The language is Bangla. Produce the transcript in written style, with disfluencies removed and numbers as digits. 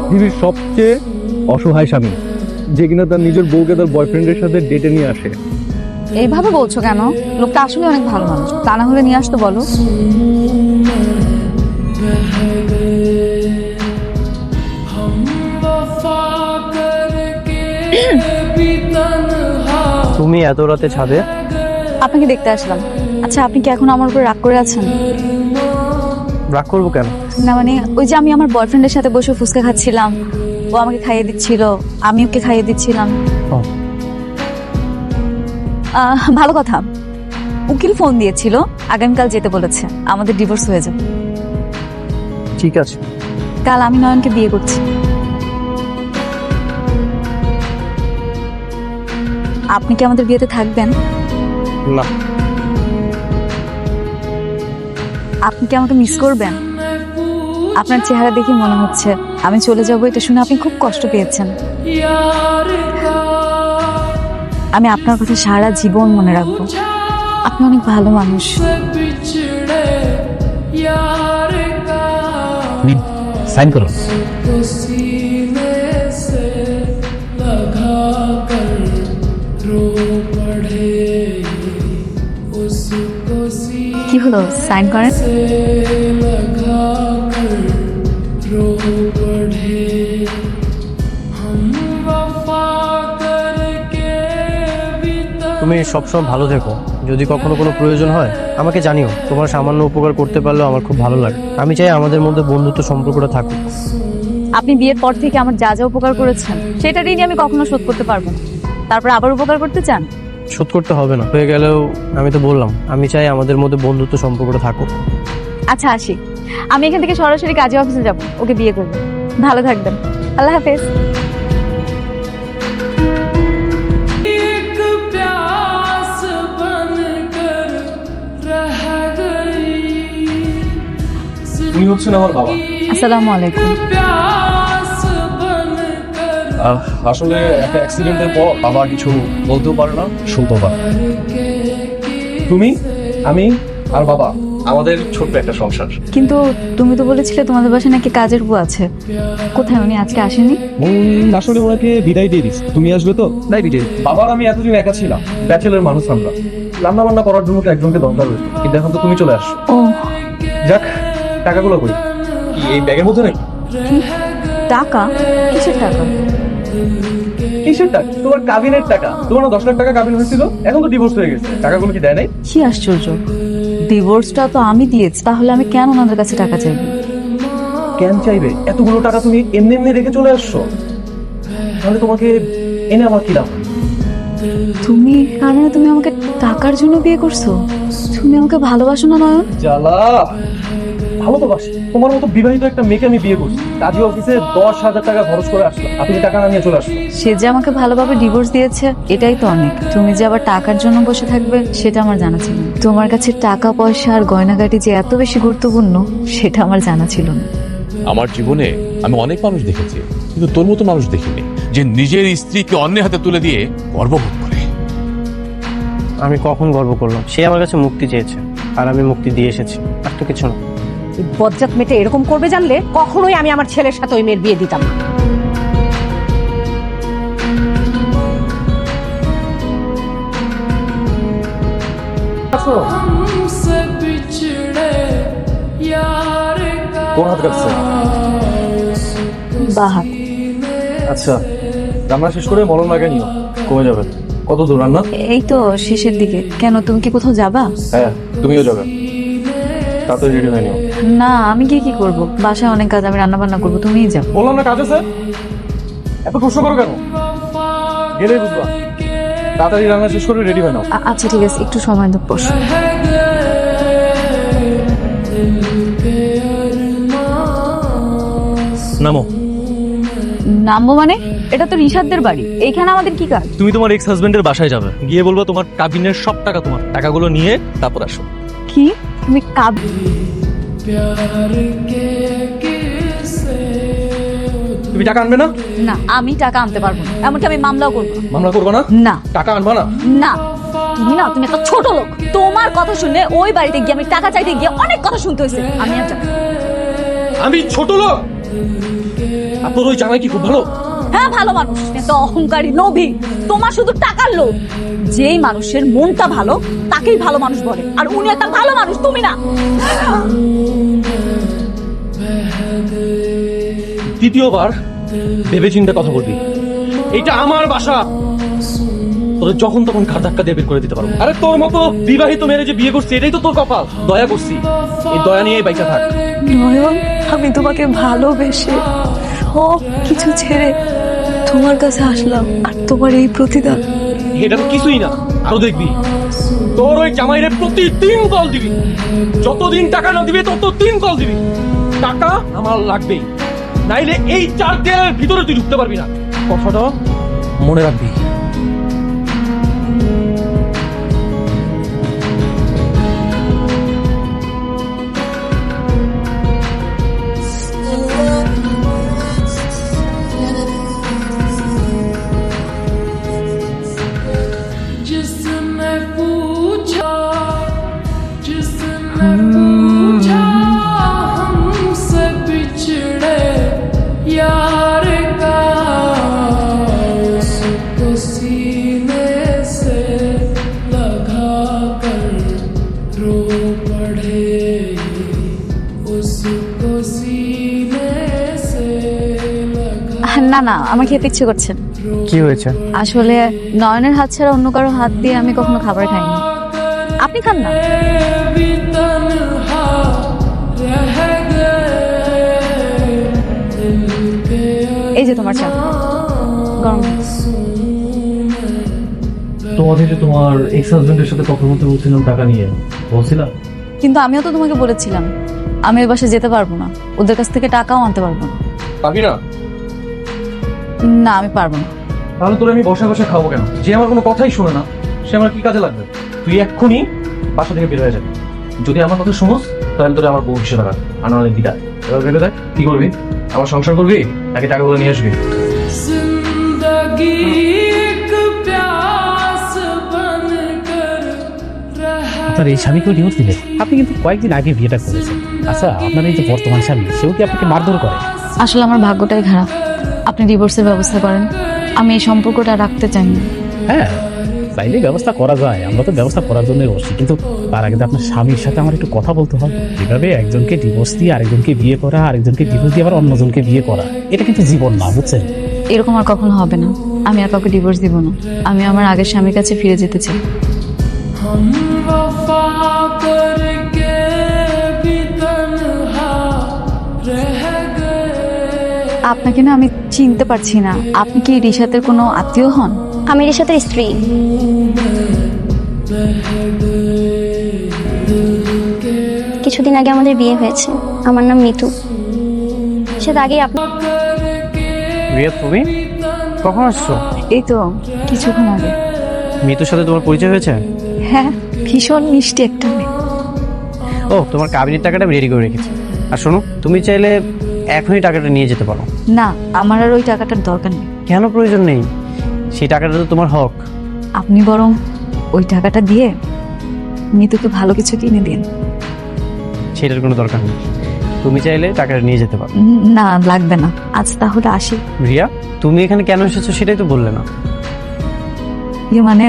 পৃথিবীর সবচেয়ে অসহায় স্বামী, যে কিনা তার নিজের বউকে তার বয়ফ্রেন্ডের সাথে ডেটে নিয়ে আসে। এইভাবে বলছো কেন? লোকটা আসলে অনেক ভালো মানুষ, তা না হলে নিয়ে আসতো বলো। তুমি এত রাতে ছাদে? আপনাকে দেখতে আসলাম। আচ্ছা, আপনি কি এখন আমার উপর রাগ করে আছেন? রাগ করবো কেন? না মানে ওই যে আমি আমার বয়ফ্রেন্ডের সাথে বসে ফুচকা খাচ্ছিলাম, ও আমাকে খাইয়ে দিচ্ছিল, আমি ওকে খাইয়ে দিচ্ছিলাম। ভালো কথা, উকিল ফোন দিয়েছিল, আগামীকাল যেতে বলেছে, আমাদের ডিভোর্স হয়ে যাবে। ঠিক আছে। কাল আমি নয়নকে বিয়ে করছি। আপনি কি আমাদের বিয়েতে থাকবেন? না। আপনি কি আমাকে মিস করবেন? আপনার চেহারা দেখে মনে হচ্ছে আমি চলে যাবো, এটা শুনে আপনি খুব কষ্ট পেয়েছেন। আমি আপনার কথা সারা জীবন মনে রাখবো। আপনি অনেক ভালো মানুষ। সাইন করো। কি হলো, সাইন করেন। তুমি সবসময় ভালো থেকো। যদি কখনো কোনো প্রয়োজন হয় আমাকে জানিও। তোমার সামান্য উপকার করতে পারলেও আমার খুব ভালো লাগে। আমি চাই আমাদের মধ্যে বন্ধুত্ব সম্পর্কটা থাকুক। আপনি বিয়ের পর থেকে আমার যা যা উপকার করেছেন সেটা ঋণী আমি কখনো শোধ করতে পারবো না। তারপর আবার উপকার করতে চান? শোধ করতে হবে না, হয়ে গেলেও আমি তো বললাম আমি চাই আমাদের মধ্যে বন্ধুত্ব সম্পর্কটা থাকুক। আচ্ছা আসি, আমি এখান থেকে সরাসরি কাজী অফিসে যাব, ওকে বিয়ে করবো। ভালো থাকবেন, আল্লাহ হাফেজ। উনি হচ্ছেন আমার বাবা। আসসালামু আলাইকুম। আসলে একটা অ্যাক্সিডেন্টের পর বাবা কিছু বলতেও পারে না, শুনতেও পারে না। তুমি, আমি আর বাবা, আমাদের ছোট্ট একটা সংসার। কিন্তু তুমি তো বলেছিলে তোমাদের বাসায় নাকি কাজের বউ আছে, কোথায় উনি আজকে আসেনি? আসলে ওনাকে বিদায় দিয়ে দিস, তুমি আসবে তো তাই বিদায়। বাবার আমি এতদিন একা ছিলাম, ব্যাচেলর মানুষ আমরা, রান্না বান্না করার জন্য একজনকে দরকার হয়েছে, কিন্তু এখন তো তুমি চলে আসছো। ও যাক, টাকাগুলো কই? কি এই ব্যাগের মধ্যে নাকি? কি টাকা? কিসের টাকা? কিসের টাকা? তোমার কাবিনের টাকা। তোমার না 10 লাখ টাকা কাবিন হয়েছিল, এখন তো ডিভোর্স হয়ে গেছে, টাকাগুলো কি দেয় নাই? কি আশ্চর্য, ডিভোর্সটা তো আমি দিয়েছি, তাহলে আমি কেন ওনাদের কাছে টাকা চাইবো? কেন চাইবে? এতগুলো টাকা তুমি এমনি এমনি রেখে চলে আসছো, তাহলে তোমাকে এনে আমার কি লাভ? তুমি মানে তুমি আমাকে টাকার জন্য বিয়ে করছো? তুমি আমাকে ভালোবাসো না নয়ন? জ্বালা, ভালো তো বাসি। তোমার মতো বিবাহিত একটা মেয়েকে আমি বিয়ে করছি, কাজী অফিসে 10,000 টাকা খরচ করে আসলো, আর তুমি টাকা না নিয়ে চলে আসলো। সে যে আমাকে ভালোভাবে ডিভোর্স দিয়েছে এটাই তো অনেক। তুমি যে আবার টাকার জন্য বসে থাকবে সেটা আমার জানা ছিল না। তোমার কাছে টাকা পয়সা আর গয়নাগাটি যে এত বেশি গুরুত্বপূর্ণ সেটা আমার জানা ছিল না। আমার জীবনে আমি অনেক মানুষ দেখেছি, কিন্তু তোর মতো মানুষ দেখিনি যে নিজের স্ত্রীকে অন্যের হাতে তুলে দিয়ে গর্ববোধ করে। আমি কখন গর্ব করলাম? সে আমার কাছে মুক্তি চেয়েছে, আর আমি মুক্তি দিয়ে এসেছি, আর তো কিছু না। বজ্জাত মেয়েটা এরকম করবে জানলে কখনোই আমি আমার ছেলের সাথে ওই মেয়ের বিয়ে দিতাম না। কোন হাত কাটছে? বাহাত। আচ্ছা, রান্না শেষ করে মলম লাগিয়ে নিও, কমে যাবে। কত দূর রান্না? এই তো শেষের দিকে। কেন, তুমি কি কোথাও যাবা? হ্যাঁ, তুমিও যাবে, তাড়াতাড়ি রেডি হয়ে নিও। না, আমি গিয়ে কি করব? বাসায় অনেক কাজ, আমি রান্না বান্না করবো, তুমিই যাও। বললাম না কাজ আছে, এত প্রশ্ন করো কেন? গেলেই বুঝবা। তাড়াতাড়ি রান্না শেষ করে রেডি হয়ে নাও। আচ্ছা ঠিক আছে, একটু সময় দাও, বসো। নামো। নামবো মানে? এটা তো রিশাদদের বাড়ি, এইখানে আমাদের কি কাজ? তুমি তোমার এক্স হাজবেন্ডের বাসায় যাবে, গিয়ে বলবো তোমার কাবিনের সব টাকা তোমার, টাকাগুলো নিয়ে তারপর আসো। কি তুমি তুমি টাকা আনবে না? না, আমি টাকা আনতে পারবো না, এমনকি আমি মামলাও করবো না। মামলা করবো না? না। টাকা আনবা না? না, তুমি একটা ছোট লোক। তোমার কথা শুনে ওই বাড়িতে গিয়ে আমি টাকা চাইতে গিয়ে অনেক কথা শুনতে হয়েছে, আমি আর যাবো না। আমি ছোট লোক, আর তোর ওই জামাই কি খুব ভালো? হ্যাঁ ভালো মানুষ, কিন্তু অহংকারী লোভী। তোমার শুধু টাকার লোভ। যেই মানুষের মনটা ভালো তাকেই ভালো মানুষ বলে, আর উনি একটা ভালো মানুষ, তুমি না। দ্বিতীয়বার ভেবে চিন্তে কথা বলবি। এটা আমার বাসা, তোর যখন তখন ঘাট ধাক্কা দিয়ে বের করে দিতে পারবো। আরে তোর মতো বিবাহিত মেয়েরে যে বিয়ে করছি এটাই তো তোর কপাল। দয়া করছি, এই দয়া নিয়ে বাইচা থাক। নয়ন, আমি তোমাকে ভালোবেসে সব কিছু ছেড়ে তোমার কাছে আসলাম, আর তোমার এই প্রতিদান। এটা তো কিছুই না, আরো দেখবি তোর ওই জামাইরে প্রতিদিন কল দিবি। যতদিন টাকা না দিবি ততদিন কল দিবি। টাকা আমার লাগবেই, নাইলে এই 4 দেয়ালের ভিতরে তুই ঢুকতে পারবি না। কথাটা মনে রাখবি। जिसने पूछा हमसे बिछड़े यार का, उसको सीने से लगा कर रो पड़े, उसको सीने से लगा। না না, আমার খেতে ইচ্ছে করছে। কি হয়েছে? আসলে নয়নের হাত ছাড়া অন্য কারো হাত দিয়ে আমি কখনো খাবার খাইনি। আপনি খান না। भी तन्हा रह गए दिल के এই যে তোমার চা, গরম। তোমাকে যে তোমার এক্স হাজবেন্ডের সাথে কথা বলতে বলছিলাম টাকা নিয়ে, বলছিলাম। কিন্তু আমিও তো তোমাকে বলেছিলাম আমি ওই বাসায় যেতে পারবো না, ওদের কাছ থেকে টাকাও আনতে পারবো না। পাবি না? না, আমি পারবো না। তাহলে তোর আমি বসে বসে খাবো কেন? যে আমার কোনো কথাই শুনে না সে আমার কি কাজে লাগবে? তুই এক্ষুনি বাসা থেকে বের হয়ে যাবি। যদি আমার কথা শুনোস তাহলে তোরে আমার বউ হিসেবে রাখ, আনালে দিদা। এবার ভেবে দেখ কি করবি? আমার সংসার করবি নাকি টাকাগুলো নিয়ে আসবি? जिंदगी एक प्यास बनकर रह আপনার এই স্বামীকেও ডিভোর্স দিলে? আপনি কিন্তু কয়েকদিন আগে বিয়েটা করেছেন। আচ্ছা, আপনার এই যে বর্তমান স্বামী, সেও কি আপনাকে মারধর করে? আসলে আমার ভাগ্যটাই খারাপ। আপনি ডিভোর্সের ব্যবস্থা করেন, আমি এই সম্পর্কটা রাখতে চাই না। হ্যাঁ, চাইলে ব্যবস্থা করা যায়, আমরা তো ব্যবস্থা করার জন্যই বসছি, কিন্তু তার আগে তো আপনার স্বামীর সাথে আমার একটু কথা বলতে হবে। এভাবে একজনকে ডিভোর্স দিয়ে আরেকজনকে বিয়ে করা, আরেকজনকে ডিভোর্স দিয়ে আবার অন্যজনকে বিয়ে করা, এটা কিন্তু জীবন না, বুঝছেন? এরকম আর কখনো হবে না। আমি আর কাউকে ডিভোর্স দিব না। আমি আমার আগের স্বামীর কাছে ফিরে যেতে চাই। हम वफा करके भी तन्हा रह गए। আপনাকে না আমি চিনতে পারছি না। আপনি কি রিশাতের কোনো আত্মীয় হন? আমি রিশাতের স্ত্রী। কিছুদিন আগে আমাদের বিয়ে হয়েছে। আমার নাম মিতু। সেটা আগেই আপনি রিয়া, তুমি কখন আসছো? এই তো কিছুক্ষণ আগে। মিতুর সাথে তোমার পরিচয় হয়েছে? হ্যাঁ, ভীষণ মিষ্টি একটা মেয়ে। ও, তোমার কাবিনের টাকাটা আমি রেডি করে রেখেছি। আর শোনো, তুমি চাইলে এখনই টাকাটা নিয়ে যেতে পারো। না, আমার আর ওই টাকাটার দরকার নেই। কেন প্রয়োজন নেই? সেই টাকাটা তো তোমার হক। আপনি বরং ওই টাকাটা দিয়ে মিতুকে ভালো কিছু কিনে দিন। সেটার কোনো দরকার নেই, তুমি চাইলে টাকাটা নিয়ে যেতে পারো। না, লাগবে না। আজ তাহলে আসি। রিয়া, তুমি এখানে কেন এসেছো সেটাই তো বললে না। মানে